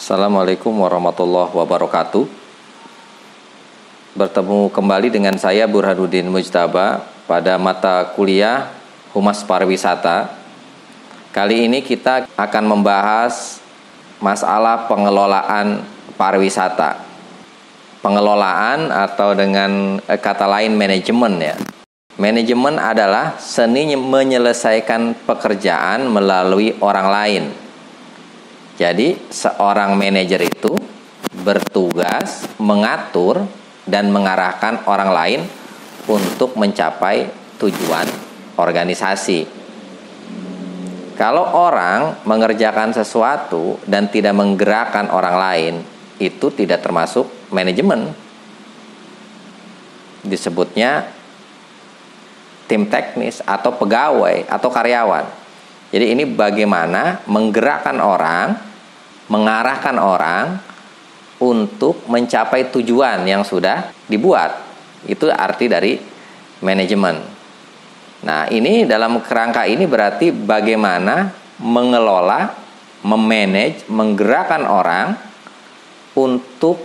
Assalamualaikum warahmatullahi wabarakatuh. Bertemu kembali dengan saya Burhanuddin Mujtaba pada mata kuliah Humas Pariwisata. Kali ini kita akan membahas masalah pengelolaan pariwisata. Pengelolaan atau dengan kata lain manajemen ya. Manajemen adalah seni menyelesaikan pekerjaan melalui orang lain. Jadi seorang manajer itu bertugas mengatur dan mengarahkan orang lain untuk mencapai tujuan organisasi. Kalau orang mengerjakan sesuatu dan tidak menggerakkan orang lain, itu tidak termasuk manajemen. Disebutnya tim teknis atau pegawai atau karyawan. Jadi ini bagaimana menggerakkan orang, mengarahkan orang untuk mencapai tujuan yang sudah dibuat. Itu arti dari manajemen. Nah, ini dalam kerangka ini berarti bagaimana mengelola, memanage, menggerakkan orang untuk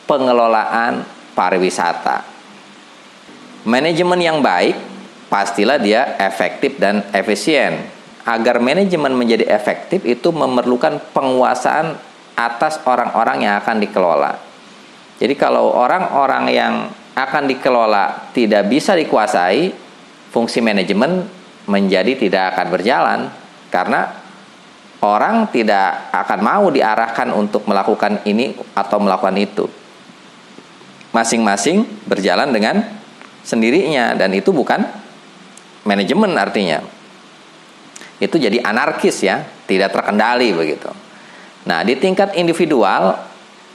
pengelolaan pariwisata. Manajemen yang baik pastilah dia efektif dan efisien. Agar manajemen menjadi efektif itu memerlukan penguasaan atas orang-orang yang akan dikelola. Jadi kalau orang-orang yang akan dikelola tidak bisa dikuasai, fungsi manajemen menjadi tidak akan berjalan. Karena orang tidak akan mau diarahkan untuk melakukan ini atau melakukan itu. Masing-masing berjalan dengan sendirinya dan itu bukan manajemen artinya. Itu jadi anarkis ya, tidak terkendali begitu. Nah, di tingkat individual,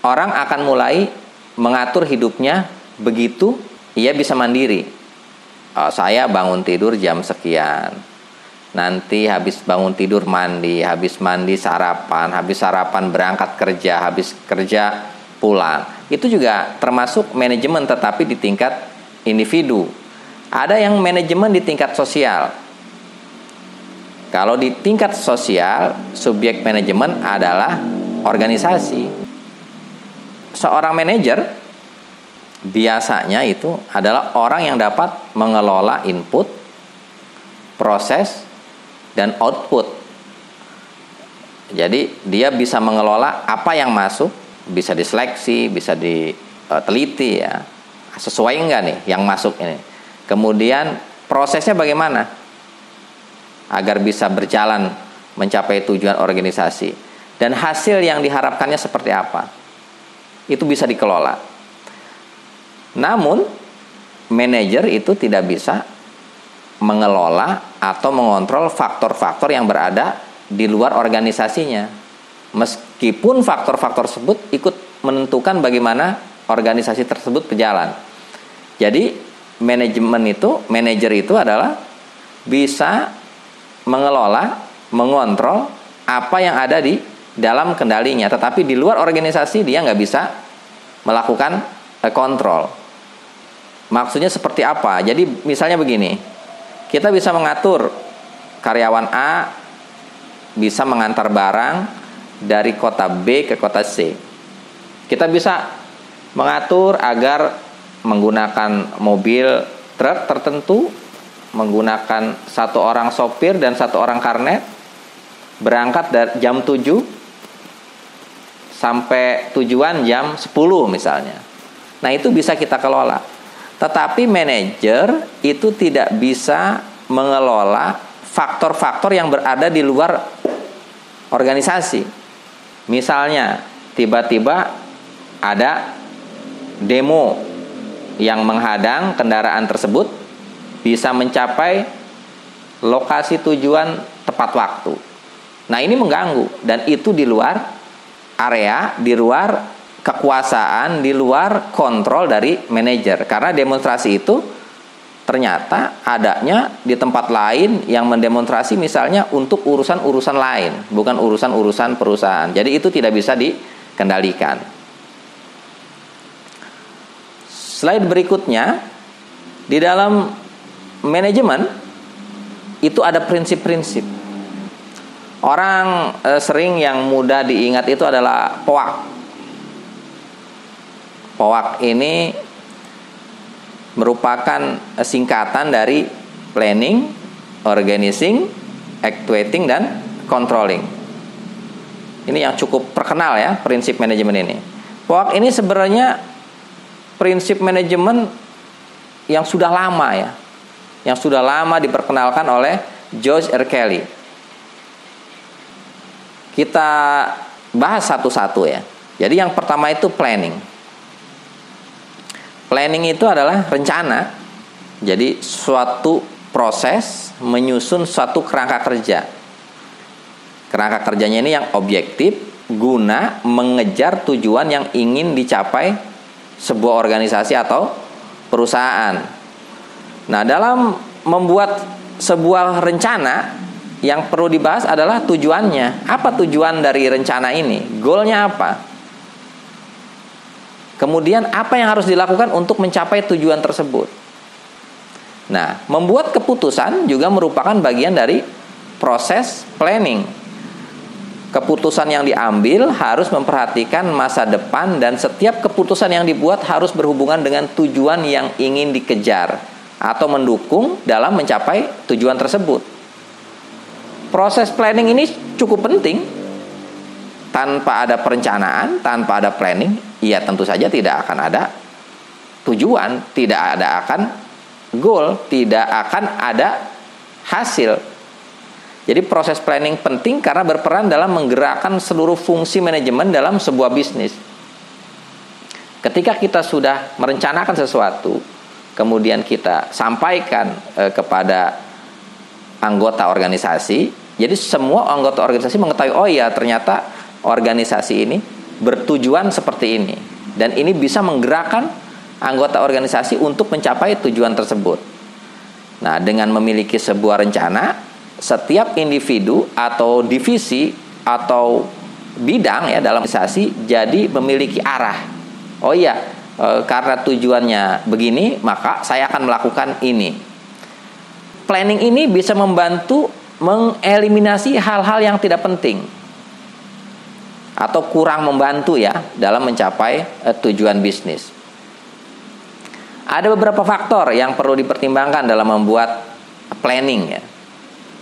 orang akan mulai mengatur hidupnya begitu ia bisa mandiri. Saya bangun tidur jam sekian. Nanti habis bangun tidur mandi, habis mandi sarapan, habis sarapan berangkat kerja, habis kerja pulang. Itu juga termasuk manajemen tetapi di tingkat individu. Ada yang manajemen di tingkat sosial. Kalau di tingkat sosial, subjek manajemen adalah organisasi. Seorang manajer biasanya itu adalah orang yang dapat mengelola input, proses, dan output. Jadi dia bisa mengelola apa yang masuk, bisa diseleksi, bisa diteliti ya. Sesuai enggak nih yang masuk ini. Kemudian prosesnya bagaimana? Agar bisa berjalan mencapai tujuan organisasi. Dan hasil yang diharapkannya seperti apa. Itu bisa dikelola. Namun, manajer itu tidak bisa mengelola atau mengontrol faktor-faktor yang berada di luar organisasinya. Meskipun faktor-faktor tersebut ikut menentukan bagaimana organisasi tersebut berjalan. Jadi, manajer itu adalah bisa mengelola, mengontrol apa yang ada di dalam kendalinya, tetapi di luar organisasi dia nggak bisa melakukan kontrol. Maksudnya seperti apa? Jadi misalnya begini, kita bisa mengatur karyawan A bisa mengantar barang dari kota B ke kota C. Kita bisa mengatur agar menggunakan mobil truk tertentu, menggunakan satu orang sopir dan satu orang karnet, berangkat dari jam 7 sampai tujuan jam 10 misalnya. Nah, itu bisa kita kelola. Tetapi manajer itu tidak bisa mengelola faktor-faktor yang berada di luar organisasi. Misalnya, tiba-tiba ada demo yang menghadang kendaraan tersebut bisa mencapai lokasi tujuan tepat waktu. Nah, ini mengganggu dan itu di luar area, di luar kekuasaan, di luar kontrol dari manajer. Karena demonstrasi itu ternyata adanya di tempat lain yang mendemonstrasi misalnya untuk urusan-urusan lain, bukan urusan-urusan perusahaan. Jadi itu tidak bisa dikendalikan. Slide berikutnya, di dalam manajemen itu ada prinsip-prinsip. Orang sering yang mudah diingat itu adalah POAK. POAK ini merupakan singkatan dari planning, organizing, actuating, dan controlling. Ini yang cukup terkenal ya, prinsip manajemen ini. POAK ini sebenarnya prinsip manajemen yang sudah lama ya, yang sudah lama diperkenalkan oleh George R. Kelly. Kita bahas satu-satu ya. Jadi yang pertama itu planning. Planning itu adalah rencana. Jadi suatu proses menyusun suatu kerangka kerja. Kerangka kerjanya ini yang objektif guna mengejar tujuan yang ingin dicapai sebuah organisasi atau perusahaan. Nah, dalam membuat sebuah rencana, yang perlu dibahas adalah tujuannya. Apa tujuan dari rencana ini? Goalnya apa? Kemudian apa yang harus dilakukan untuk mencapai tujuan tersebut? Nah, membuat keputusan juga merupakan bagian dari proses planning. Keputusan yang diambil harus memperhatikan masa depan dan setiap keputusan yang dibuat harus berhubungan dengan tujuan yang ingin dikejar atau mendukung dalam mencapai tujuan tersebut. Proses planning ini cukup penting. Tanpa ada perencanaan, tanpa ada planning, ya tentu saja tidak akan ada tujuan, tidak ada akan goal, tidak akan ada hasil. Jadi proses planning penting karena berperan dalam menggerakkan seluruh fungsi manajemen dalam sebuah bisnis. Ketika kita sudah merencanakan sesuatu, kemudian kita sampaikan kepada anggota organisasi, jadi semua anggota organisasi mengetahui, oh ya ternyata organisasi ini bertujuan seperti ini. Dan ini bisa menggerakkan anggota organisasi untuk mencapai tujuan tersebut. Nah, dengan memiliki sebuah rencana, setiap individu atau divisi atau bidang ya dalam organisasi jadi memiliki arah. Oh iya, karena tujuannya begini, maka saya akan melakukan ini. Planning ini bisa membantu mengeliminasi hal-hal yang tidak penting atau kurang membantu ya dalam mencapai tujuan bisnis. Ada beberapa faktor yang perlu dipertimbangkan dalam membuat planning ya.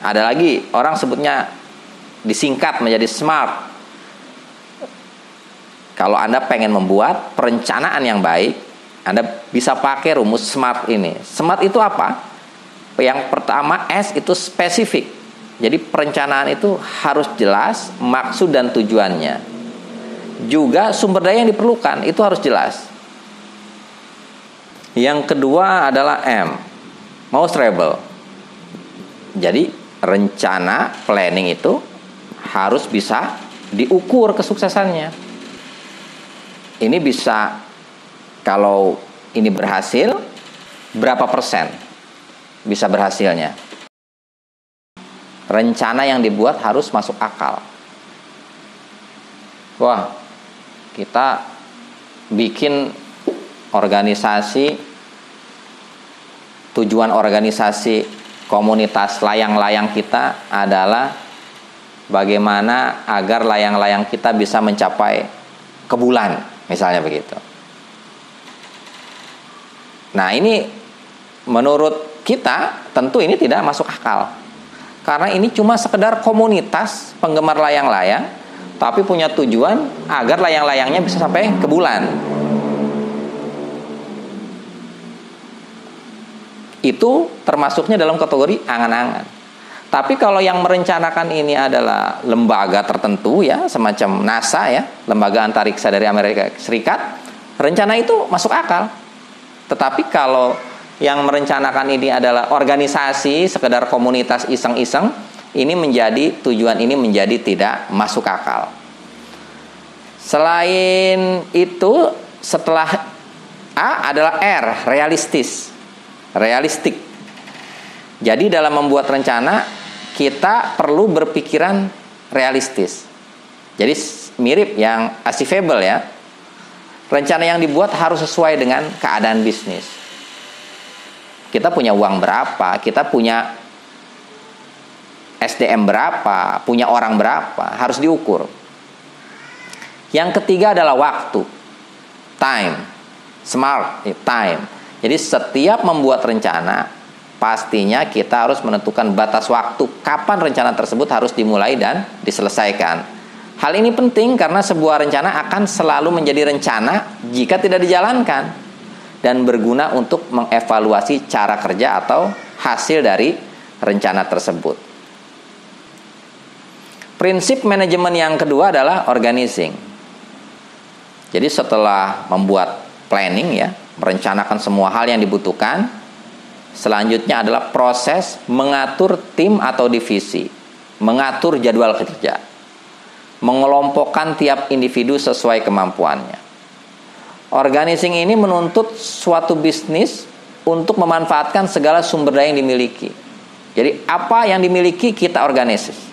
Ada lagi, orang sebutnya disingkat menjadi SMART. Kalau Anda pengen membuat perencanaan yang baik, Anda bisa pakai rumus SMART ini. SMART itu apa? Yang pertama, S itu spesifik. Jadi perencanaan itu harus jelas maksud dan tujuannya. Juga sumber daya yang diperlukan itu harus jelas. Yang kedua adalah M, measurable. Jadi rencana planning itu harus bisa diukur kesuksesannya. Ini bisa, kalau ini berhasil, berapa persen bisa berhasilnya. Rencana yang dibuat harus masuk akal. Wah, kita bikin organisasi, tujuan organisasi komunitas layang-layang kita adalah bagaimana agar layang-layang kita bisa mencapai ke bulan, misalnya begitu. Nah, ini menurut kita tentu ini tidak masuk akal. Karena ini cuma sekedar komunitas penggemar layang-layang, tapi punya tujuan agar layang-layangnya bisa sampai ke bulan. Itu termasuknya dalam kategori angan-angan. Tapi kalau yang merencanakan ini adalah lembaga tertentu ya, semacam NASA ya, lembaga antariksa dari Amerika Serikat, rencana itu masuk akal. Tetapi kalau yang merencanakan ini adalah organisasi, sekedar komunitas iseng-iseng, ini menjadi, tujuan ini menjadi tidak masuk akal. Selain itu, setelah A adalah R, realistis, realistik. Jadi dalam membuat rencana, kita perlu berpikiran realistis. Jadi mirip yang achievable ya. Rencana yang dibuat harus sesuai dengan keadaan bisnis. Kita punya uang berapa, kita punya SDM berapa, punya orang berapa, harus diukur. Yang ketiga adalah waktu, time, smart time. Jadi setiap membuat rencana, pastinya kita harus menentukan batas waktu kapan rencana tersebut harus dimulai dan diselesaikan. Hal ini penting karena sebuah rencana akan selalu menjadi rencana jika tidak dijalankan, dan berguna untuk mengevaluasi cara kerja atau hasil dari rencana tersebut. Prinsip manajemen yang kedua adalah organizing. Jadi setelah membuat planning ya, merencanakan semua hal yang dibutuhkan, selanjutnya adalah proses mengatur tim atau divisi, mengatur jadwal kerja, mengelompokkan tiap individu sesuai kemampuannya. Organizing ini menuntut suatu bisnis untuk memanfaatkan segala sumber daya yang dimiliki. Jadi apa yang dimiliki kita organisasi.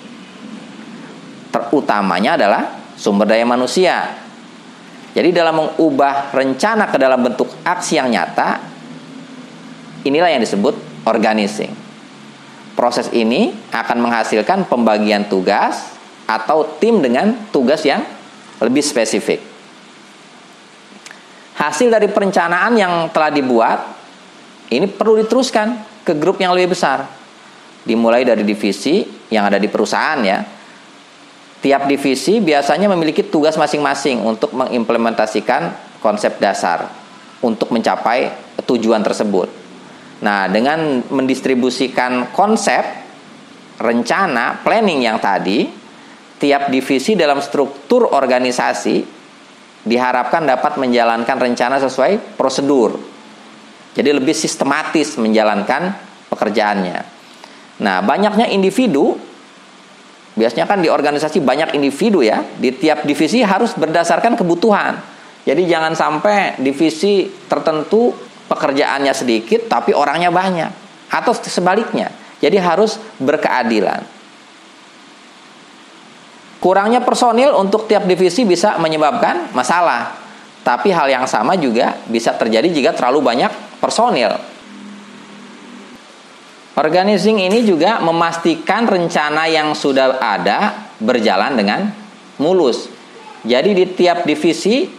Terutamanya adalah sumber daya manusia. Jadi dalam mengubah rencana ke dalam bentuk aksi yang nyata, inilah yang disebut organizing. Proses ini akan menghasilkan pembagian tugas atau tim dengan tugas yang lebih spesifik. Hasil dari perencanaan yang telah dibuat ini perlu diteruskan ke grup yang lebih besar. Dimulai dari divisi yang ada di perusahaan ya. Tiap divisi biasanya memiliki tugas masing-masing untuk mengimplementasikan konsep dasar untuk mencapai tujuan tersebut. Nah, dengan mendistribusikan konsep, rencana, planning yang tadi, tiap divisi dalam struktur organisasi diharapkan dapat menjalankan rencana sesuai prosedur. Jadi lebih sistematis menjalankan pekerjaannya. Nah, banyaknya individu, biasanya kan di organisasi banyak individu ya, di tiap divisi harus berdasarkan kebutuhan. Jadi jangan sampai divisi tertentu pekerjaannya sedikit tapi orangnya banyak, atau sebaliknya. Jadi harus berkeadilan. Kurangnya personil untuk tiap divisi bisa menyebabkan masalah. Tapi hal yang sama juga bisa terjadi jika terlalu banyak personil. Organizing ini juga memastikan rencana yang sudah ada berjalan dengan mulus. Jadi di tiap divisi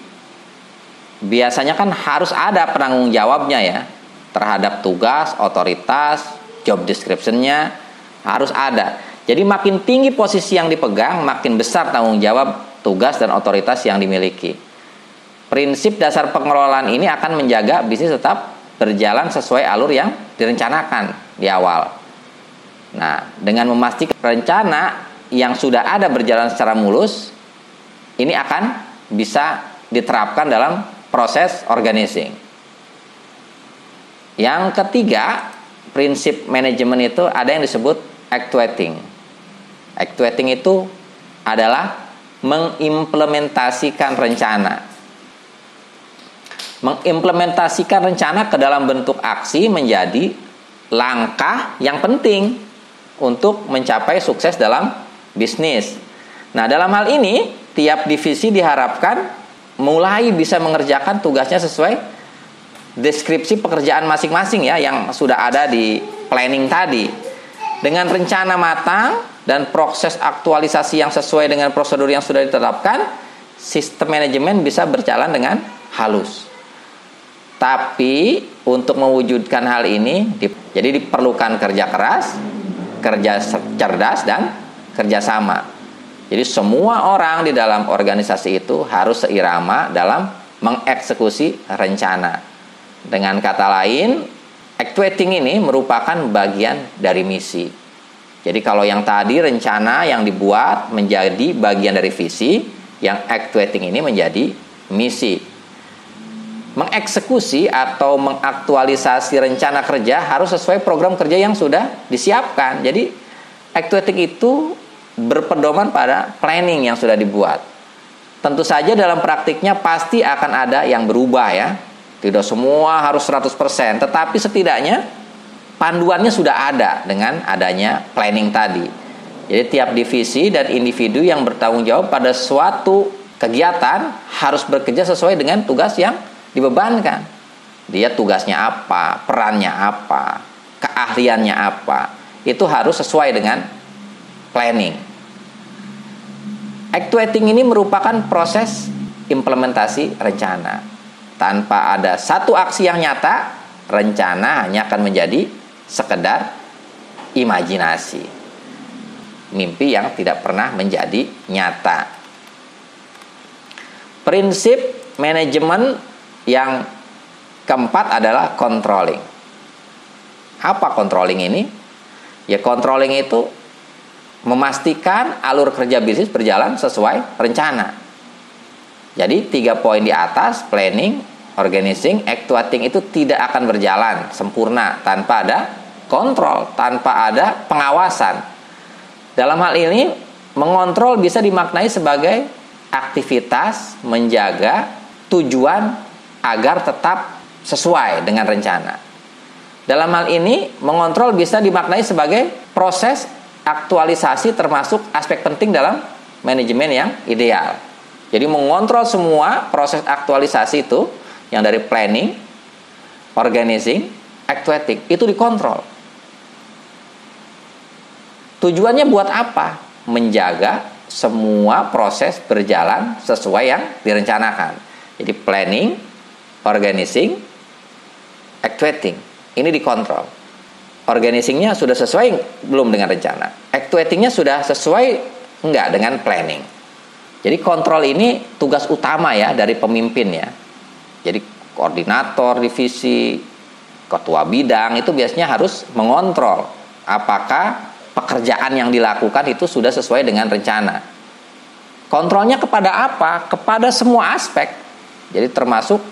biasanya kan harus ada penanggung jawabnya ya, terhadap tugas, otoritas, job description-nya harus ada. Jadi makin tinggi posisi yang dipegang, makin besar tanggung jawab, tugas, dan otoritas yang dimiliki. Prinsip dasar pengelolaan ini akan menjaga bisnis tetap berjalan sesuai alur yang direncanakan di awal. Nah, dengan memastikan rencana yang sudah ada berjalan secara mulus, ini akan bisa diterapkan dalam proses organizing. Yang ketiga, prinsip manajemen itu ada yang disebut actuating. Actuating itu adalah mengimplementasikan rencana. Mengimplementasikan rencana ke dalam bentuk aksi menjadi langkah yang penting untuk mencapai sukses dalam bisnis. Nah, dalam hal ini, tiap divisi diharapkan mulai bisa mengerjakan tugasnya sesuai deskripsi pekerjaan masing-masing ya, yang sudah ada di planning tadi. Dengan rencana matang dan proses aktualisasi yang sesuai dengan prosedur yang sudah ditetapkan, sistem manajemen bisa berjalan dengan halus. Tapi untuk mewujudkan hal ini, jadi diperlukan kerja keras, kerja cerdas, dan kerjasama. Jadi semua orang di dalam organisasi itu harus seirama dalam mengeksekusi rencana. Dengan kata lain, actuating ini merupakan bagian dari misi. Jadi kalau yang tadi rencana yang dibuat menjadi bagian dari visi, yang actuating ini menjadi misi. Mengeksekusi atau mengaktualisasi rencana kerja harus sesuai program kerja yang sudah disiapkan. Jadi actuating itu berpedoman pada planning yang sudah dibuat. Tentu saja dalam praktiknya pasti akan ada yang berubah ya. Tidak semua harus 100%, tetapi setidaknya panduannya sudah ada dengan adanya planning tadi. Jadi tiap divisi dan individu yang bertanggung jawab pada suatu kegiatan harus bekerja sesuai dengan tugas yang dibebankan. Dia tugasnya apa, perannya apa, keahliannya apa. Itu harus sesuai dengan planning. Actuating ini merupakan proses implementasi rencana. Tanpa ada satu aksi yang nyata, rencana hanya akan menjadi sekedar imajinasi, mimpi yang tidak pernah menjadi nyata. Prinsip manajemen yang keempat adalah controlling. Apa controlling ini? Ya, controlling itu memastikan alur kerja bisnis berjalan sesuai rencana. Jadi 3 poin di atas, planning, organizing, actuating, itu tidak akan berjalan sempurna tanpa ada kontrol, tanpa ada pengawasan. Dalam hal ini, mengontrol bisa dimaknai sebagai aktivitas menjaga tujuan agar tetap sesuai dengan rencana. Dalam hal ini, mengontrol bisa dimaknai sebagai proses aktualisasi termasuk aspek penting dalam manajemen yang ideal. Jadi mengontrol semua proses aktualisasi itu yang dari planning, organizing, actuating itu dikontrol. Tujuannya buat apa? Menjaga semua proses berjalan sesuai yang direncanakan. Jadi planning, organizing, actuating ini dikontrol. Organizingnya sudah sesuai belum dengan rencana? Actuatingnya sudah sesuai enggak dengan planning? Jadi kontrol ini tugas utama ya dari pemimpin ya. Jadi koordinator divisi, ketua bidang itu biasanya harus mengontrol apakah pekerjaan yang dilakukan itu sudah sesuai dengan rencana. Kontrolnya kepada apa? Kepada semua aspek. Jadi termasuk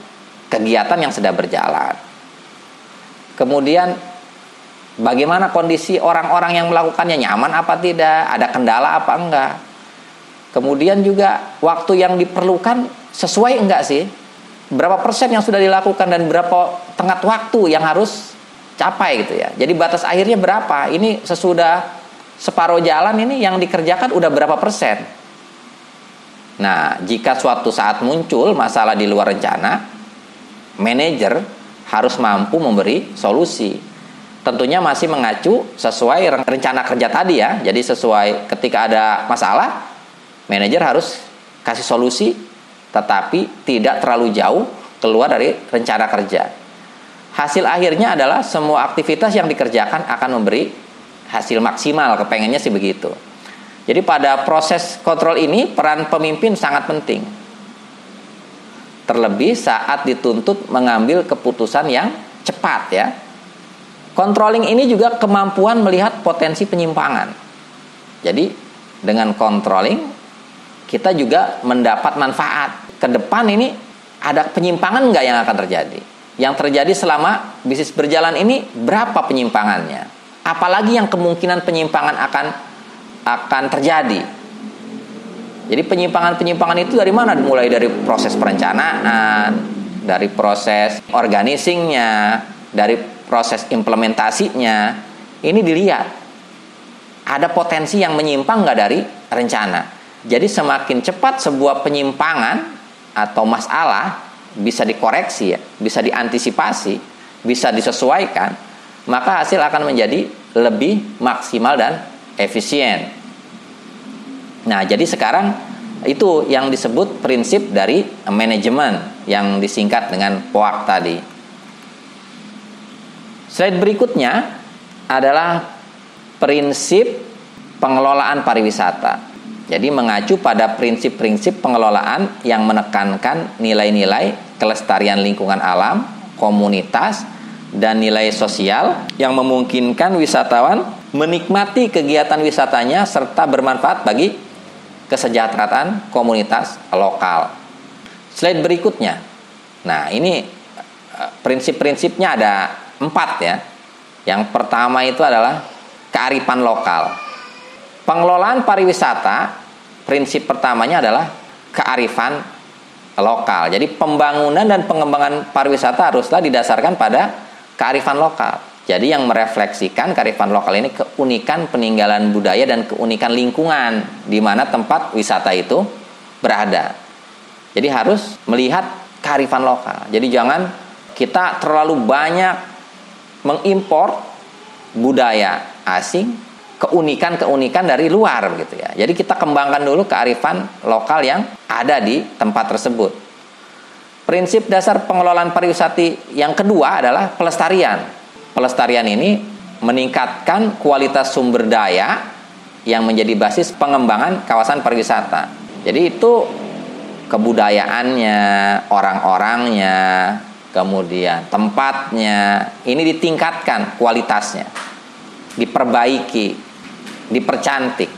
kegiatan yang sedang berjalan. Kemudian bagaimana kondisi orang-orang yang melakukannya, nyaman apa tidak, ada kendala apa enggak. Kemudian juga waktu yang diperlukan sesuai enggak sih, berapa persen yang sudah dilakukan dan berapa tenggat waktu yang harus capai gitu ya. Jadi batas akhirnya berapa, ini sesudah separuh jalan ini yang dikerjakan udah berapa persen. Nah, jika suatu saat muncul masalah di luar rencana, manajer harus mampu memberi solusi. Tentunya masih mengacu sesuai rencana kerja tadi ya. Jadi sesuai ketika ada masalah, manajer harus kasih solusi tetapi tidak terlalu jauh keluar dari rencana kerja. Hasil akhirnya adalah semua aktivitas yang dikerjakan akan memberi hasil maksimal, kepengennya sih begitu. Jadi pada proses kontrol ini peran pemimpin sangat penting. Terlebih saat dituntut mengambil keputusan yang cepat ya. Controlling ini juga kemampuan melihat potensi penyimpangan. Jadi dengan controlling kita juga mendapat manfaat. Ke depan ini ada penyimpangan nggak yang akan terjadi? Yang terjadi selama bisnis berjalan ini berapa penyimpangannya? Apalagi yang kemungkinan penyimpangan akan terjadi. Jadi penyimpangan-penyimpangan itu dari mana? Mulai dari proses perencanaan, dari proses organizingnya, dari proses implementasinya. Ini dilihat ada potensi yang menyimpang nggak dari rencana. Jadi semakin cepat sebuah penyimpangan atau masalah bisa dikoreksi ya, bisa diantisipasi, bisa disesuaikan, maka hasil akan menjadi lebih maksimal dan efisien. Nah, jadi sekarang itu yang disebut prinsip dari manajemen yang disingkat dengan POAK tadi. Slide berikutnya adalah prinsip pengelolaan pariwisata. Jadi mengacu pada prinsip-prinsip pengelolaan yang menekankan nilai-nilai kelestarian lingkungan alam, komunitas, dan nilai sosial yang memungkinkan wisatawan menikmati kegiatan wisatanya serta bermanfaat bagi kesejahteraan komunitas lokal. Slide berikutnya. Nah, ini prinsip-prinsipnya ada 4 ya. Yang pertama itu adalah kearifan lokal. Pengelolaan pariwisata, prinsip pertamanya adalah kearifan lokal. Jadi pembangunan dan pengembangan pariwisata haruslah didasarkan pada kearifan lokal. Jadi yang merefleksikan kearifan lokal ini keunikan peninggalan budaya dan keunikan lingkungan di mana tempat wisata itu berada. Jadi harus melihat kearifan lokal. Jadi jangan kita terlalu banyak mengimpor budaya asing keunikan-keunikan dari luar gitu ya. Jadi kita kembangkan dulu kearifan lokal yang ada di tempat tersebut. Prinsip dasar pengelolaan pariwisata yang kedua adalah pelestarian. Pelestarian ini meningkatkan kualitas sumber daya yang menjadi basis pengembangan kawasan pariwisata. Jadi itu kebudayaannya, orang-orangnya, kemudian tempatnya, ini ditingkatkan kualitasnya, diperbaiki, dipercantik.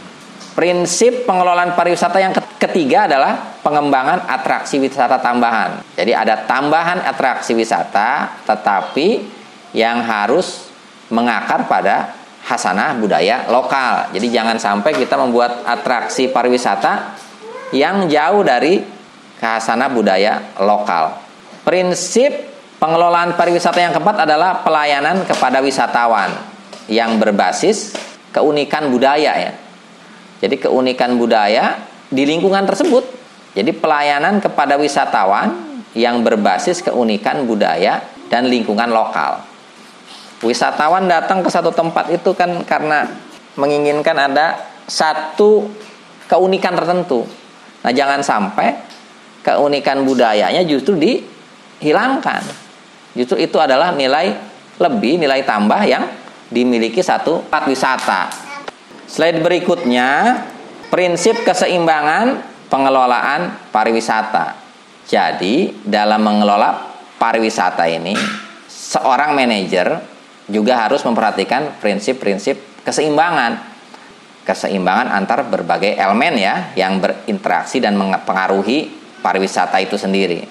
Prinsip pengelolaan pariwisata yang ketiga adalah pengembangan atraksi wisata tambahan. Jadi ada tambahan atraksi wisata, tetapi yang harus mengakar pada khasanah budaya lokal. Jadi jangan sampai kita membuat atraksi pariwisata yang jauh dari khasanah budaya lokal. Prinsip pengelolaan pariwisata yang keempat adalah pelayanan kepada wisatawan yang berbasis keunikan budaya ya. Jadi keunikan budaya di lingkungan tersebut. Jadi pelayanan kepada wisatawan yang berbasis keunikan budaya dan lingkungan lokal. Wisatawan datang ke satu tempat itu kan karena menginginkan ada satu keunikan tertentu. Nah, jangan sampai keunikan budayanya justru dihilangkan. Justru itu adalah nilai lebih, nilai tambah yang dimiliki satu tempat wisata. Slide berikutnya, prinsip keseimbangan pengelolaan pariwisata. Jadi, dalam mengelola pariwisata ini, seorang manajer juga harus memperhatikan prinsip-prinsip keseimbangan. Keseimbangan antar berbagai elemen ya, yang berinteraksi dan mempengaruhi pariwisata itu sendiri.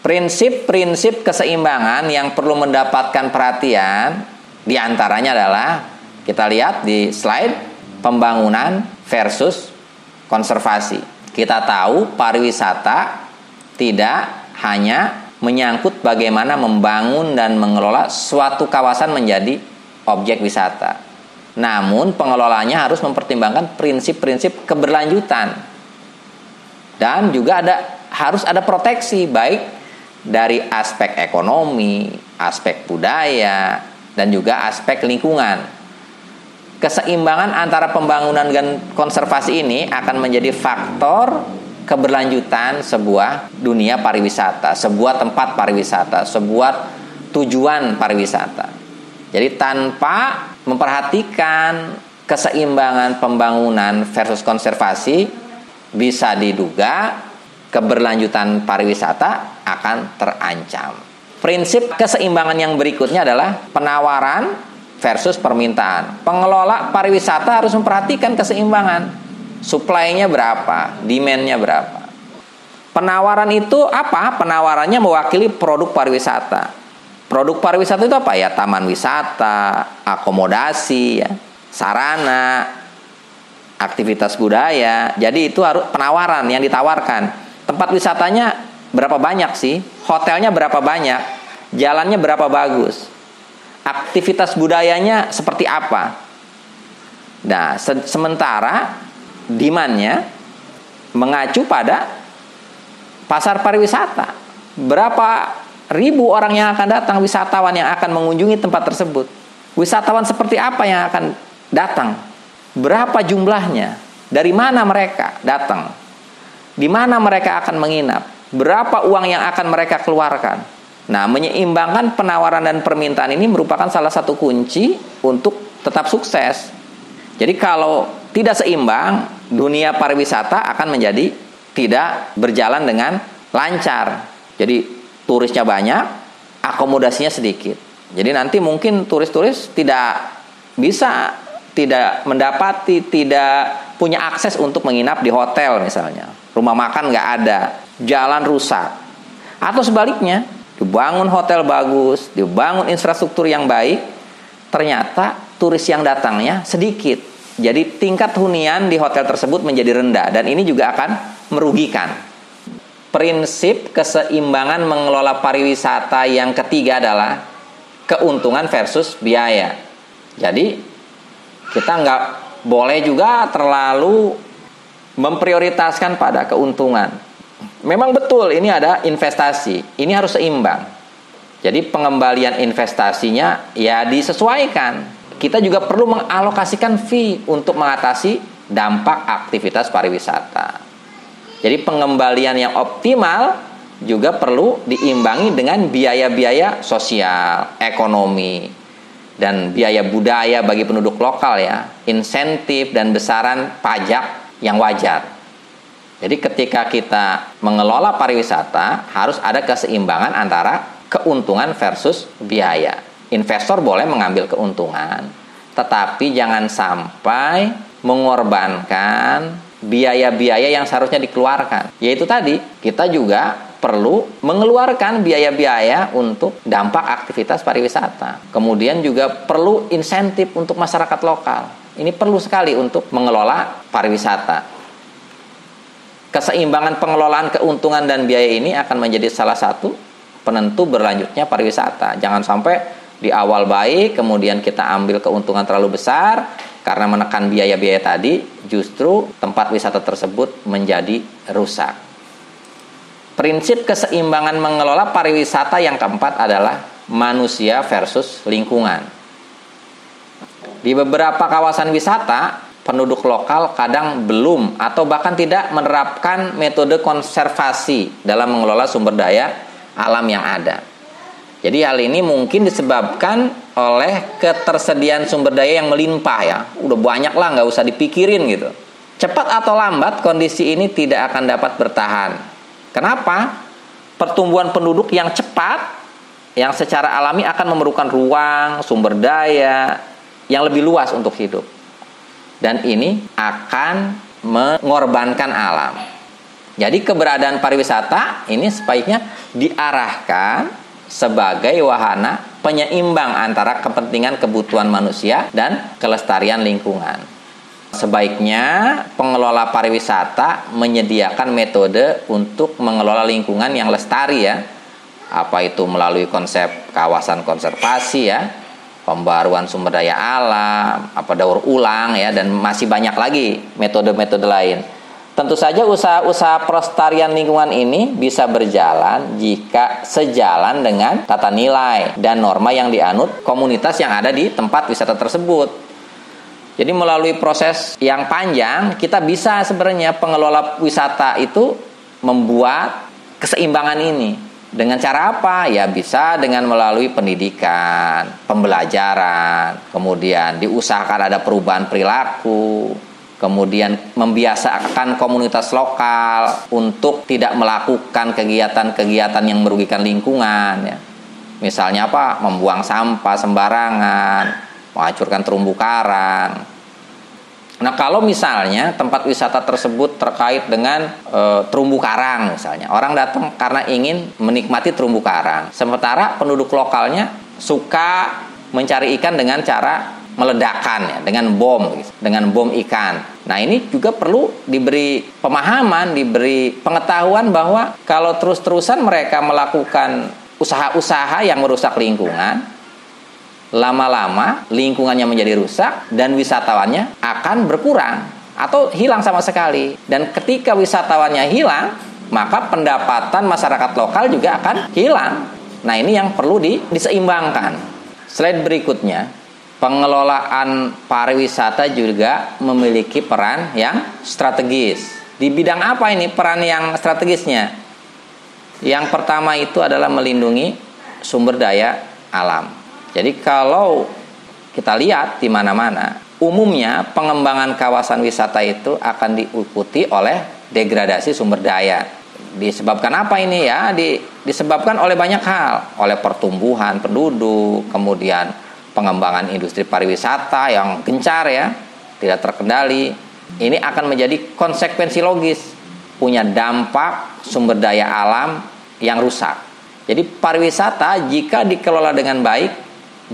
Prinsip-prinsip keseimbangan yang perlu mendapatkan perhatian diantaranya adalah, kita lihat di slide, pembangunan versus konservasi. Kita tahu pariwisata tidak hanya menyangkut bagaimana membangun dan mengelola suatu kawasan menjadi objek wisata. Namun pengelolanya harus mempertimbangkan prinsip-prinsip keberlanjutan. Dan juga harus ada proteksi baik dari aspek ekonomi, aspek budaya, dan juga aspek lingkungan. Keseimbangan antara pembangunan dan konservasi ini akan menjadi faktor keberlanjutan sebuah dunia pariwisata, sebuah tempat pariwisata, sebuah tujuan pariwisata. Jadi tanpa memperhatikan keseimbangan pembangunan versus konservasi, bisa diduga keberlanjutan pariwisata akan terancam. Prinsip keseimbangan yang berikutnya adalah penawaran versus permintaan. Pengelola pariwisata harus memperhatikan keseimbangan. Supply-nya berapa, demand-nya berapa. Penawaran itu apa? Penawarannya mewakili produk pariwisata. Produk pariwisata itu apa ya? Taman wisata, akomodasi, ya, sarana, aktivitas budaya. Jadi itu harus penawaran yang ditawarkan. Tempat wisatanya berapa banyak sih? Hotelnya berapa banyak? Jalannya berapa bagus? Aktivitas budayanya seperti apa? Nah, sementara demand-nya mengacu pada pasar pariwisata. Berapa ribu orang yang akan datang, wisatawan yang akan mengunjungi tempat tersebut? Wisatawan seperti apa yang akan datang? Berapa jumlahnya? Dari mana mereka datang? Di mana mereka akan menginap? Berapa uang yang akan mereka keluarkan? Nah, menyeimbangkan penawaran dan permintaan ini merupakan salah satu kunci untuk tetap sukses. Jadi kalau tidak seimbang, dunia pariwisata akan menjadi tidak berjalan dengan lancar. Jadi turisnya banyak, akomodasinya sedikit. Jadi nanti mungkin turis-turis tidak mendapati, tidak punya akses untuk menginap di hotel misalnya. Rumah makan nggak ada, jalan rusak. Atau sebaliknya, dibangun hotel bagus, dibangun infrastruktur yang baik, ternyata turis yang datangnya sedikit. Jadi tingkat hunian di hotel tersebut menjadi rendah, dan ini juga akan merugikan. Prinsip keseimbangan mengelola pariwisata yang ketiga adalah keuntungan versus biaya. Jadi kita nggak boleh juga terlalu memprioritaskan pada keuntungan. Memang betul ini ada investasi, ini harus seimbang. Jadi pengembalian investasinya ya disesuaikan. kita juga perlu mengalokasikan fee untuk mengatasi dampak aktivitas pariwisata. Jadi pengembalian yang optimal juga perlu diimbangi dengan biaya-biaya sosial, ekonomi, dan biaya budaya bagi penduduk lokal ya, insentif dan besaran pajak yang wajar. Jadi ketika kita mengelola pariwisata harus ada keseimbangan antara keuntungan versus biaya. Investor boleh mengambil keuntungan, tetapi jangan sampai mengorbankan biaya-biaya yang seharusnya dikeluarkan. Yaitu tadi, kita juga perlu mengeluarkan biaya-biaya untuk dampak aktivitas pariwisata. Kemudian juga perlu insentif untuk masyarakat lokal. Ini perlu sekali untuk mengelola pariwisata. Keseimbangan pengelolaan keuntungan dan biaya ini akan menjadi salah satu penentu berlanjutnya pariwisata. Jangan sampai di awal baik, kemudian kita ambil keuntungan terlalu besar karena menekan biaya-biaya tadi, justru tempat wisata tersebut menjadi rusak. Prinsip keseimbangan mengelola pariwisata yang keempat adalah manusia versus lingkungan. Di beberapa kawasan wisata, penduduk lokal kadang belum atau bahkan tidak menerapkan metode konservasi dalam mengelola sumber daya alam yang ada. Jadi hal ini mungkin disebabkan oleh ketersediaan sumber daya yang melimpah ya. Udah banyak lah, nggak usah dipikirin gitu. Cepat atau lambat kondisi ini tidak akan dapat bertahan. Kenapa? Pertumbuhan penduduk yang cepat, yang secara alami akan memerlukan ruang, sumber daya yang lebih luas untuk hidup. Dan ini akan mengorbankan alam. Jadi keberadaan pariwisata ini sebaiknya diarahkan sebagai wahana penyeimbang antara kepentingan kebutuhan manusia dan kelestarian lingkungan. Sebaiknya pengelola pariwisata menyediakan metode untuk mengelola lingkungan yang lestari ya. Apa itu melalui konsep kawasan konservasi ya, pembaruan sumber daya alam, daur ulang ya, dan masih banyak lagi metode-metode lain. Tentu saja usaha-usaha pelestarian lingkungan ini bisa berjalan jika sejalan dengan tata nilai dan norma yang dianut komunitas yang ada di tempat wisata tersebut. Jadi melalui proses yang panjang, kita bisa sebenarnya pengelola wisata itu membuat keseimbangan ini. Dengan cara apa? Ya bisa dengan melalui pendidikan, pembelajaran, kemudian diusahakan ada perubahan perilaku, kemudian membiasakan komunitas lokal untuk tidak melakukan kegiatan-kegiatan yang merugikan lingkungan ya. Misalnya apa? Membuang sampah sembarangan, menghancurkan terumbu karang. Nah, kalau misalnya tempat wisata tersebut terkait dengan terumbu karang misalnya, orang datang karena ingin menikmati terumbu karang, sementara penduduk lokalnya suka mencari ikan dengan cara meledakan ya, dengan bom ikan. Nah, ini juga perlu diberi pemahaman, diberi pengetahuan bahwa kalau terus-terusan mereka melakukan usaha-usaha yang merusak lingkungan, lama-lama lingkungannya menjadi rusak dan wisatawannya akan berkurang atau hilang sama sekali. Dan ketika wisatawannya hilang, maka pendapatan masyarakat lokal juga akan hilang. Nah, ini yang perlu diseimbangkan. Slide berikutnya, pengelolaan pariwisata juga memiliki peran yang strategis. Di bidang apa ini peran yang strategisnya? Yang pertama itu adalah melindungi sumber daya alam. Jadi kalau kita lihat di mana-mana, umumnya pengembangan kawasan wisata itu akan diikuti oleh degradasi sumber daya. Disebabkan apa ini ya? Disebabkan oleh banyak hal, oleh pertumbuhan penduduk, kemudian pengembangan industri pariwisata yang gencar ya, tidak terkendali. Ini akan menjadi konsekuensi logis, punya dampak sumber daya alam yang rusak. Jadi pariwisata jika dikelola dengan baik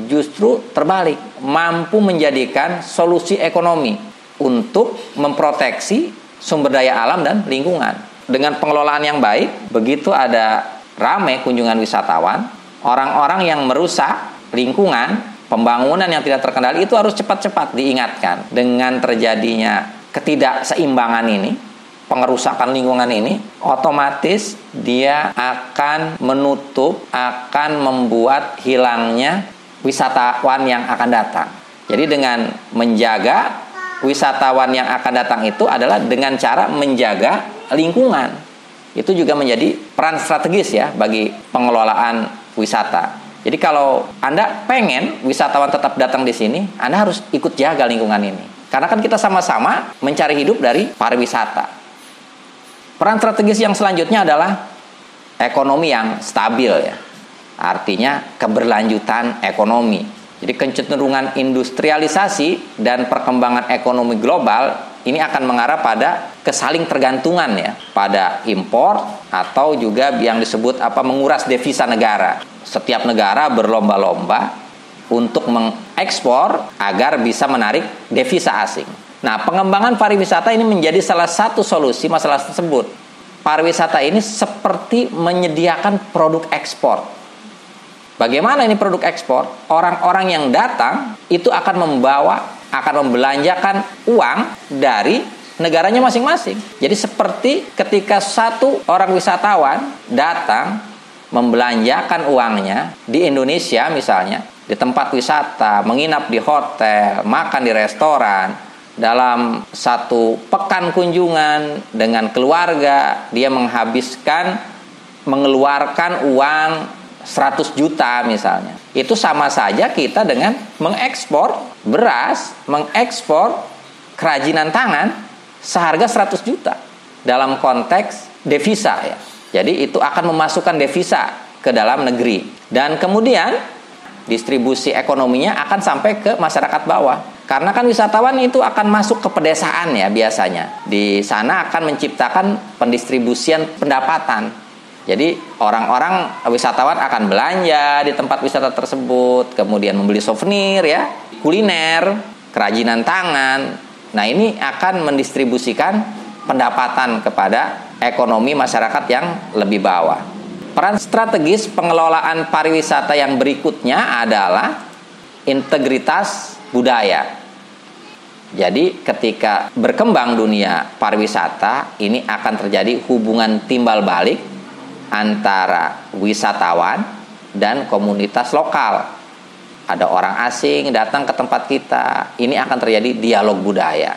justru terbalik, mampu menjadikan solusi ekonomi untuk memproteksi sumber daya alam dan lingkungan. Dengan pengelolaan yang baik, begitu ada ramai kunjungan wisatawan, orang-orang yang merusak lingkungan, pembangunan yang tidak terkendali itu harus cepat-cepat diingatkan. Dengan terjadinya ketidakseimbangan ini, pengerusakan lingkungan ini, otomatis dia akan menutup, akan membuat hilangnya wisatawan yang akan datang. Jadi dengan menjaga wisatawan yang akan datang itu adalah dengan cara menjaga lingkungan. Itu juga menjadi peran strategis ya bagi pengelolaan wisata. Jadi kalau Anda pengen wisatawan tetap datang di sini, Anda harus ikut jaga lingkungan ini. Karena kan kita sama-sama mencari hidup dari pariwisata. Peran strategis yang selanjutnya adalah ekonomi yang stabil ya. Artinya keberlanjutan ekonomi. Jadi kecenderungan industrialisasi dan perkembangan ekonomi global ini akan mengarah pada kesaling tergantungan ya, pada impor atau juga yang disebut menguras devisa negara. Setiap negara berlomba-lomba untuk mengekspor agar bisa menarik devisa asing. Nah, pengembangan pariwisata ini menjadi salah satu solusi masalah tersebut. Pariwisata ini seperti menyediakan produk ekspor. Bagaimana ini produk ekspor? Orang-orang yang datang itu akan membelanjakan uang dari negaranya masing-masing. Jadi seperti ketika satu orang wisatawan datang membelanjakan uangnya di Indonesia misalnya, di tempat wisata, menginap di hotel, makan di restoran, dalam satu pekan kunjungan dengan keluarga, dia mengeluarkan uang 100 juta misalnya. Itu sama saja kita dengan mengekspor beras, mengekspor kerajinan tangan seharga 100 juta dalam konteks devisa ya. Jadi itu akan memasukkan devisa ke dalam negeri. Dan kemudian distribusi ekonominya akan sampai ke masyarakat bawah. Karena kan wisatawan itu akan masuk ke pedesaan ya biasanya. Di sana akan menciptakan pendistribusian pendapatan. Jadi orang-orang wisatawan akan belanja di tempat wisata tersebut, kemudian membeli souvenir ya, kuliner, kerajinan tangan. Nah, ini akan mendistribusikan pendapatan kepada ekonomi masyarakat yang lebih bawah. Peran strategis pengelolaan pariwisata yang berikutnya adalah integritas budaya. Jadi ketika berkembang dunia pariwisata, ini akan terjadi hubungan timbal balik antara wisatawan dan komunitas lokal. Ada orang asing datang ke tempat kita, ini akan terjadi dialog budaya.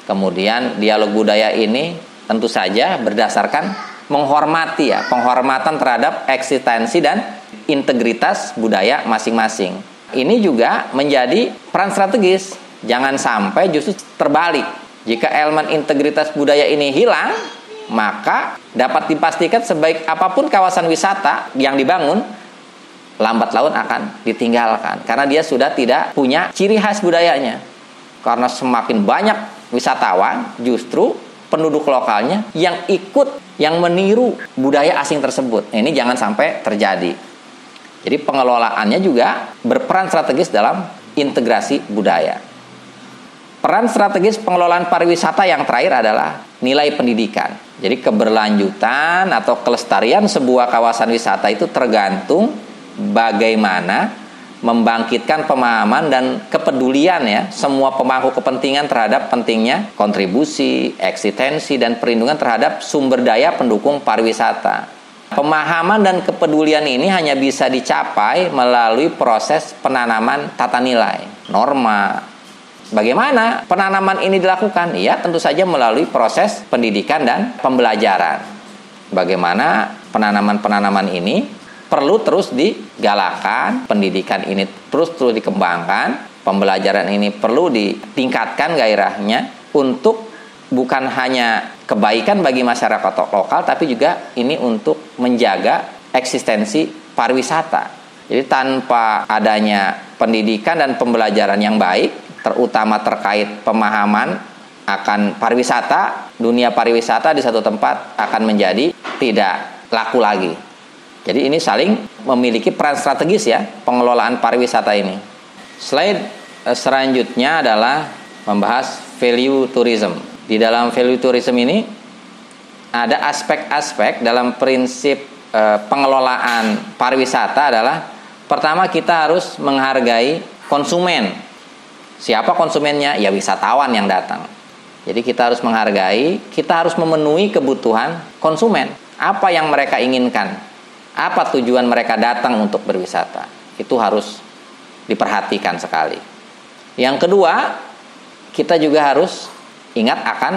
Kemudian dialog budaya ini tentu saja berdasarkan menghormati ya, penghormatan terhadap eksistensi dan integritas budaya masing-masing. Ini juga menjadi peran strategis. Jangan sampai justru terbalik. Jika elemen integritas budaya ini hilang, maka dapat dipastikan sebaik apapun kawasan wisata yang dibangun, lambat laun akan ditinggalkan karena dia sudah tidak punya ciri khas budayanya. Karena semakin banyak wisatawan, justru penduduk lokalnya yang meniru budaya asing tersebut. Ini jangan sampai terjadi. Jadi pengelolaannya juga berperan strategis dalam integrasi budaya. Peran strategis pengelolaan pariwisata yang terakhir adalah nilai pendidikan. Jadi keberlanjutan atau kelestarian sebuah kawasan wisata itu tergantung bagaimana membangkitkan pemahaman dan kepedulian ya semua pemangku kepentingan terhadap pentingnya kontribusi, eksistensi dan perlindungan terhadap sumber daya pendukung pariwisata. Pemahaman dan kepedulian ini hanya bisa dicapai melalui proses penanaman tata nilai, norma. Bagaimana penanaman ini dilakukan? Ya, tentu saja melalui proses pendidikan dan pembelajaran. Bagaimana penanaman-penanaman ini perlu terus digalakkan, pendidikan ini terus dikembangkan, pembelajaran ini perlu ditingkatkan gairahnya untuk bukan hanya kebaikan bagi masyarakat lokal, tapi juga ini untuk menjaga eksistensi pariwisata. Jadi tanpa adanya pendidikan dan pembelajaran yang baik, terutama terkait pemahaman akan pariwisata, dunia pariwisata di satu tempat akan menjadi tidak laku lagi. Jadi ini saling memiliki peran strategis ya, pengelolaan pariwisata ini. Slide selanjutnya adalah membahas value tourism. Di dalam value tourism ini ada aspek-aspek dalam prinsip pengelolaan pariwisata adalah pertama kita harus menghargai konsumen. Siapa konsumennya? Ya wisatawan yang datang. Jadi kita harus menghargai, kita harus memenuhi kebutuhan konsumen. Apa yang mereka inginkan? Apa tujuan mereka datang untuk berwisata? Itu harus diperhatikan sekali. Yang kedua, kita juga harus ingat akan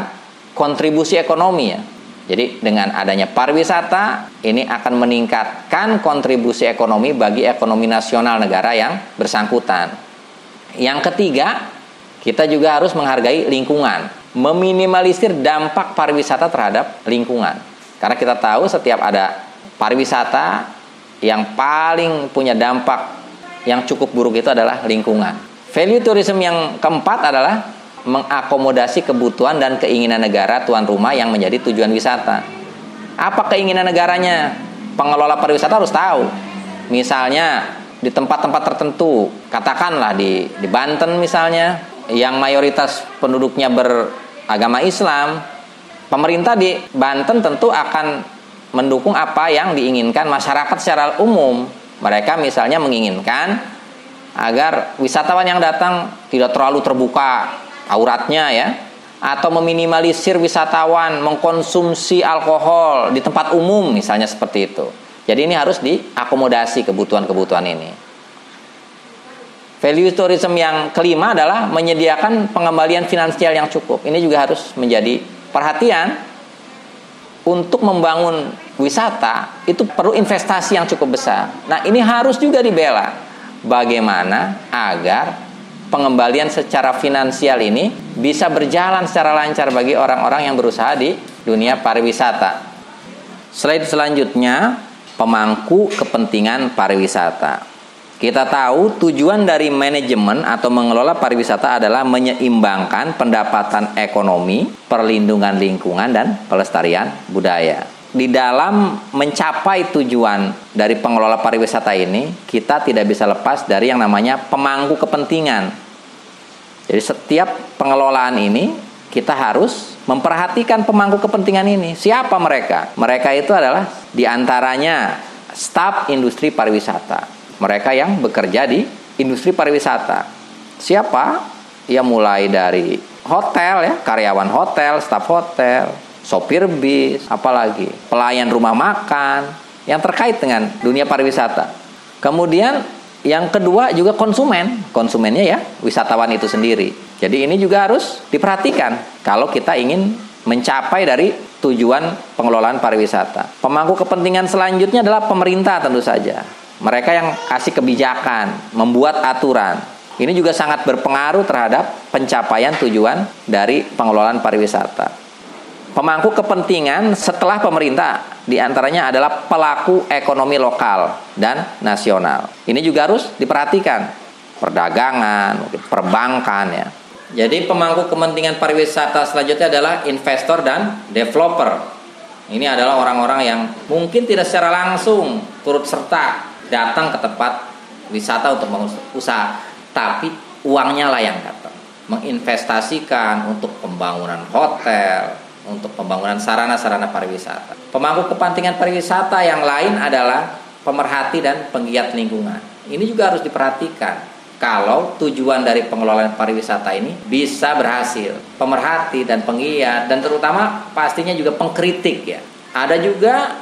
kontribusi ekonomi ya. Jadi dengan adanya pariwisata ini akan meningkatkan kontribusi ekonomi bagi ekonomi nasional negara yang bersangkutan. Yang ketiga, kita juga harus menghargai lingkungan, meminimalisir dampak pariwisata terhadap lingkungan. Karena kita tahu setiap ada pariwisata, yang paling punya dampak yang cukup buruk itu adalah lingkungan. Value tourism yang keempat adalah mengakomodasi kebutuhan dan keinginan negara tuan rumah yang menjadi tujuan wisata. Apa keinginan negaranya? Pengelola pariwisata harus tahu. Misalnya di tempat-tempat tertentu, katakanlah di Banten misalnya, yang mayoritas penduduknya beragama Islam, pemerintah di Banten tentu akan mendukung apa yang diinginkan masyarakat secara umum. Mereka misalnya menginginkan agar wisatawan yang datang tidak terlalu terbuka auratnya ya, atau meminimalisir wisatawan mengkonsumsi alkohol di tempat umum misalnya seperti itu. Jadi ini harus diakomodasi kebutuhan-kebutuhan ini. Value tourism yang kelima adalah menyediakan pengembalian finansial yang cukup. Ini juga harus menjadi perhatian. Untuk membangun wisata itu perlu investasi yang cukup besar. Nah, ini harus juga dibela. Bagaimana agar pengembalian secara finansial ini bisa berjalan secara lancar bagi orang-orang yang berusaha di dunia pariwisata. Slide selanjutnya, pemangku kepentingan pariwisata. Kita tahu tujuan dari manajemen atau mengelola pariwisata adalah menyeimbangkan pendapatan ekonomi, perlindungan lingkungan, dan pelestarian budaya. Di dalam mencapai tujuan dari pengelola pariwisata ini, kita tidak bisa lepas dari yang namanya pemangku kepentingan. Jadi setiap pengelolaan ini, kita harus memperhatikan pemangku kepentingan ini. Siapa mereka? Mereka itu adalah diantaranya staf industri pariwisata. Mereka yang bekerja di industri pariwisata. Siapa? Ya mulai dari hotel ya, karyawan hotel, staf hotel, sopir bis, apalagi pelayan rumah makan yang terkait dengan dunia pariwisata. Kemudian yang kedua juga konsumen. Konsumennya ya wisatawan itu sendiri. Jadi ini juga harus diperhatikan kalau kita ingin mencapai dari tujuan pengelolaan pariwisata. Pemangku kepentingan selanjutnya adalah pemerintah tentu saja. Mereka yang kasih kebijakan, membuat aturan. Ini juga sangat berpengaruh terhadap pencapaian tujuan dari pengelolaan pariwisata. Pemangku kepentingan setelah pemerintah diantaranya adalah pelaku ekonomi lokal dan nasional. Ini juga harus diperhatikan. Perdagangan, perbankan ya. Jadi pemangku kepentingan pariwisata selanjutnya adalah investor dan developer. Ini adalah orang-orang yang mungkin tidak secara langsung turut serta datang ke tempat wisata untuk mengusaha, tapi uangnya lah yang datang, menginvestasikan untuk pembangunan hotel, untuk pembangunan sarana-sarana pariwisata. Pemangku kepentingan pariwisata yang lain adalah pemerhati dan penggiat lingkungan. Ini juga harus diperhatikan kalau tujuan dari pengelolaan pariwisata ini bisa berhasil. Pemerhati dan penggiat, dan terutama pastinya juga pengkritik ya. Ada juga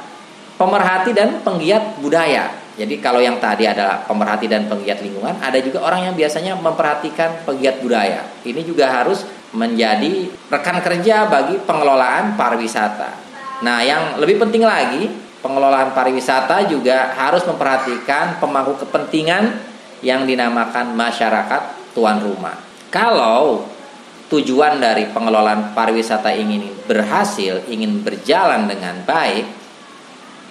pemerhati dan penggiat budaya. Jadi kalau yang tadi adalah pemerhati dan penggiat lingkungan, ada juga orang yang biasanya memperhatikan penggiat budaya. Ini juga harus menjadi rekan kerja bagi pengelolaan pariwisata. Nah, yang lebih penting lagi, pengelolaan pariwisata juga harus memperhatikan pemangku kepentingan yang dinamakan masyarakat tuan rumah. Kalau tujuan dari pengelolaan pariwisata ingin berhasil, ingin berjalan dengan baik,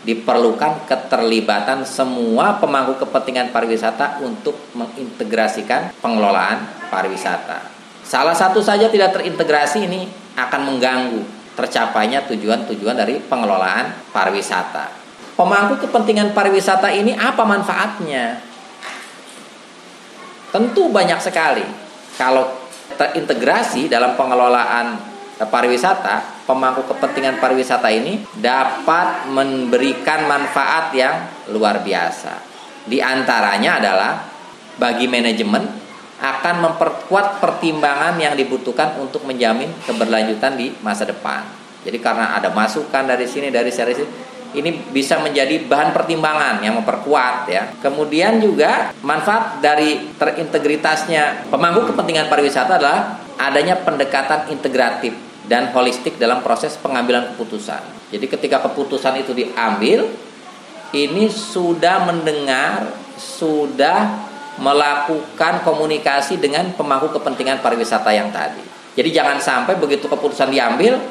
diperlukan keterlibatan semua pemangku kepentingan pariwisata untuk mengintegrasikan pengelolaan pariwisata. Salah satu saja tidak terintegrasi, ini akan mengganggu tercapainya tujuan-tujuan dari pengelolaan pariwisata. Pemangku kepentingan pariwisata ini apa manfaatnya? Tentu banyak sekali. Kalau terintegrasi dalam pengelolaan pariwisata, pemangku kepentingan pariwisata ini dapat memberikan manfaat yang luar biasa. Di antaranya adalah bagi manajemen akan memperkuat pertimbangan yang dibutuhkan untuk menjamin keberlanjutan di masa depan. Jadi karena ada masukan dari sini, dari sini, ini bisa menjadi bahan pertimbangan yang memperkuat ya. Kemudian juga manfaat dari terintegritasnya pemangku kepentingan pariwisata adalah adanya pendekatan integratif dan holistik dalam proses pengambilan keputusan. Jadi ketika keputusan itu diambil, ini sudah mendengar, sudah melakukan komunikasi dengan pemangku kepentingan pariwisata yang tadi. Jadi jangan sampai begitu keputusan diambil,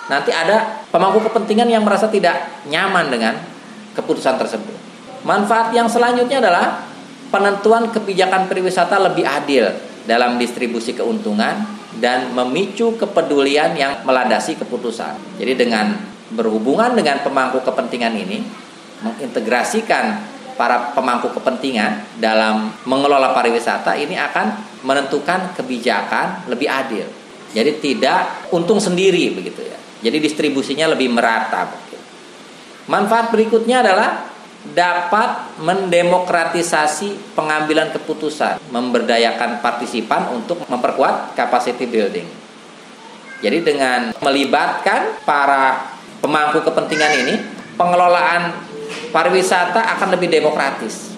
nanti ada pemangku kepentingan yang merasa tidak nyaman dengan keputusan tersebut. Manfaat yang selanjutnya adalah penentuan kebijakan pariwisata lebih adil dalam distribusi keuntungan dan memicu kepedulian yang melandasi keputusan. Jadi dengan berhubungan dengan pemangku kepentingan ini, mengintegrasikan para pemangku kepentingan dalam mengelola pariwisata ini akan menentukan kebijakan lebih adil. Jadi tidak untung sendiri begitu ya. Jadi distribusinya lebih merata. Begitu. Manfaat berikutnya adalah dapat mendemokratisasi pengambilan keputusan, memberdayakan partisipan untuk memperkuat capacity building. Jadi dengan melibatkan para pemangku kepentingan ini, pengelolaan pariwisata akan lebih demokratis.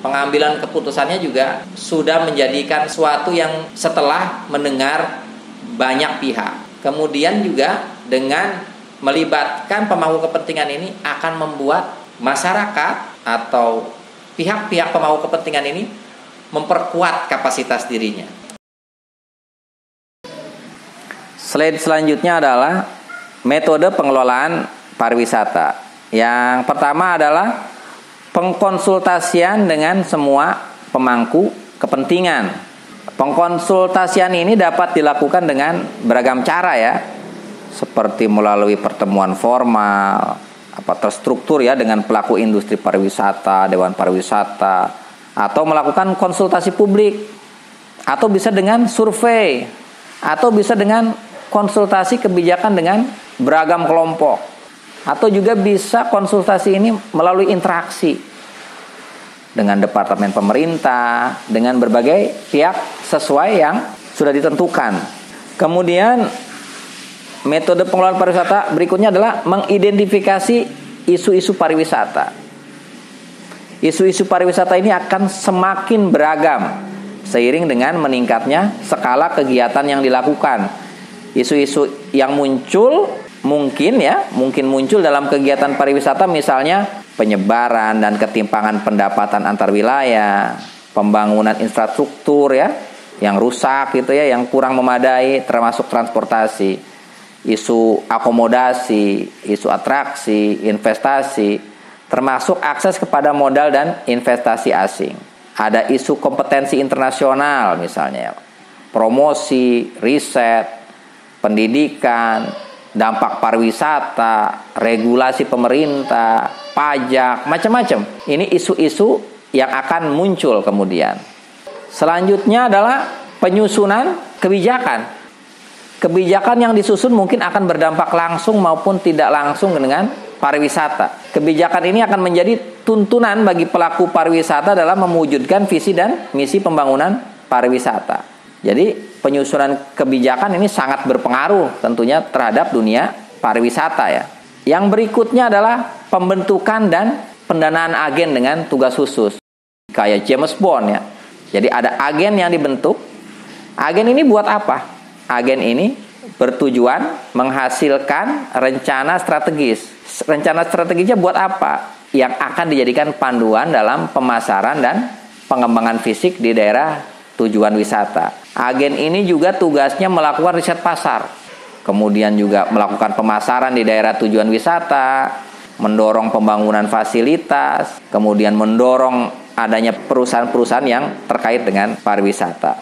Pengambilan keputusannya juga sudah menjadikan suatu yang setelah mendengar banyak pihak. Kemudian juga dengan melibatkan pemangku kepentingan ini akan membuat masyarakat atau pihak-pihak pemangku kepentingan ini memperkuat kapasitas dirinya. Slide selanjutnya adalah metode pengelolaan pariwisata. Yang pertama adalah pengkonsultasian dengan semua pemangku kepentingan. Pengkonsultasian ini dapat dilakukan dengan beragam cara ya, seperti melalui pertemuan formal, terstruktur ya dengan pelaku industri pariwisata, dewan pariwisata, atau melakukan konsultasi publik, atau bisa dengan survei, atau bisa dengan konsultasi kebijakan dengan beragam kelompok, atau juga bisa konsultasi ini melalui interaksi dengan departemen pemerintah, dengan berbagai pihak sesuai yang sudah ditentukan. Kemudian metode pengelolaan pariwisata berikutnya adalah mengidentifikasi isu-isu pariwisata. Isu-isu pariwisata ini akan semakin beragam seiring dengan meningkatnya skala kegiatan yang dilakukan. Isu-isu yang muncul mungkin muncul dalam kegiatan pariwisata, misalnya penyebaran dan ketimpangan pendapatan antar wilayah, pembangunan infrastruktur ya yang rusak gitu ya, yang kurang memadai termasuk transportasi, isu akomodasi, isu atraksi, investasi, termasuk akses kepada modal dan investasi asing. Ada isu kompetensi internasional misalnya, promosi, riset, pendidikan, dampak pariwisata, regulasi pemerintah, pajak, macam-macam. Ini isu-isu yang akan muncul kemudian. Selanjutnya adalah penyusunan kebijakan. Kebijakan yang disusun mungkin akan berdampak langsung maupun tidak langsung dengan pariwisata. Kebijakan ini akan menjadi tuntunan bagi pelaku pariwisata dalam mewujudkan visi dan misi pembangunan pariwisata. Jadi penyusunan kebijakan ini sangat berpengaruh tentunya terhadap dunia pariwisata ya. Yang berikutnya adalah pembentukan dan pendanaan agen dengan tugas khusus. Kayak James Bond ya. Jadi ada agen yang dibentuk. Agen ini buat apa? Agen ini bertujuan menghasilkan rencana strategis. Rencana strategisnya buat apa? Yang akan dijadikan panduan dalam pemasaran dan pengembangan fisik di daerah tujuan wisata. Agen ini juga tugasnya melakukan riset pasar, kemudian juga melakukan pemasaran di daerah tujuan wisata, mendorong pembangunan fasilitas, kemudian mendorong adanya perusahaan-perusahaan yang terkait dengan pariwisata.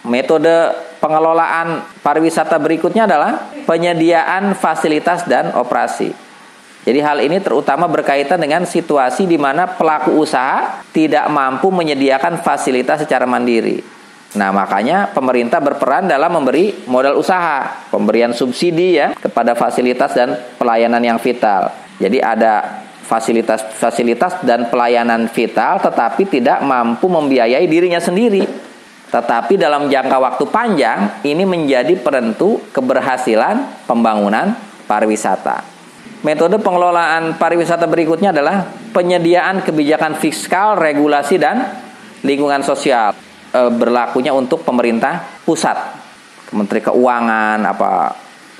Metode pengelolaan pariwisata berikutnya adalah penyediaan fasilitas dan operasi. Jadi hal ini terutama berkaitan dengan situasi di mana pelaku usaha tidak mampu menyediakan fasilitas secara mandiri. Nah, makanya pemerintah berperan dalam memberi modal usaha, pemberian subsidi ya kepada fasilitas dan pelayanan yang vital. Jadi ada fasilitas dan pelayanan vital tetapi tidak mampu membiayai dirinya sendiri. Tetapi dalam jangka waktu panjang ini menjadi penentu keberhasilan pembangunan pariwisata. Metode pengelolaan pariwisata berikutnya adalah penyediaan kebijakan fiskal, regulasi, dan lingkungan sosial. Berlakunya untuk pemerintah pusat, Menteri Keuangan,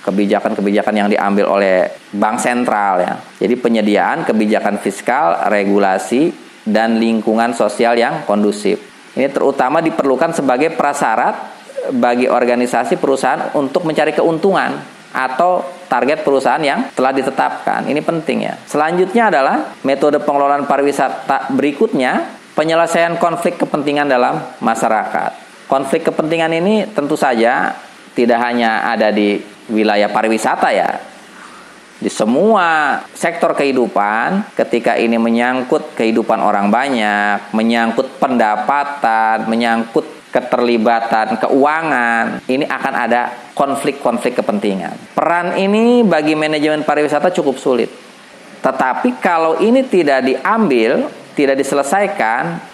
kebijakan-kebijakan yang diambil oleh Bank Sentral ya. Jadi penyediaan kebijakan fiskal, regulasi, dan lingkungan sosial yang kondusif. Ini terutama diperlukan sebagai prasyarat bagi organisasi perusahaan untuk mencari keuntungan atau target perusahaan yang telah ditetapkan. Ini penting ya. Selanjutnya adalah metode pengelolaan pariwisata berikutnya, penyelesaian konflik kepentingan dalam masyarakat. Konflik kepentingan ini tentu saja tidak hanya ada di wilayah pariwisata ya. Di semua sektor kehidupan, ketika ini menyangkut kehidupan orang banyak, menyangkut pendapatan, menyangkut keterlibatan keuangan, ini akan ada konflik-konflik kepentingan. Peran ini bagi manajemen pariwisata cukup sulit. Tetapi kalau ini tidak diambil, tidak diselesaikan,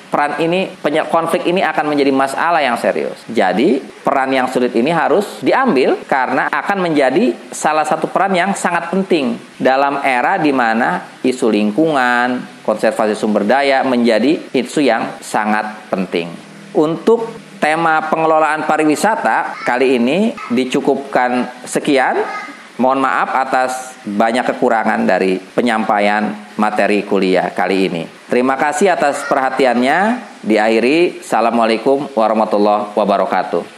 konflik ini akan menjadi masalah yang serius. Jadi, peran yang sulit ini harus diambil karena akan menjadi salah satu peran yang sangat penting dalam era di mana isu lingkungan, konservasi sumber daya menjadi isu yang sangat penting. Untuk tema pengelolaan pariwisata kali ini dicukupkan sekian. Mohon maaf atas banyak kekurangan dari penyampaian materi kuliah kali ini. Terima kasih atas perhatiannya. Diakhiri, Assalamualaikum warahmatullahi wabarakatuh.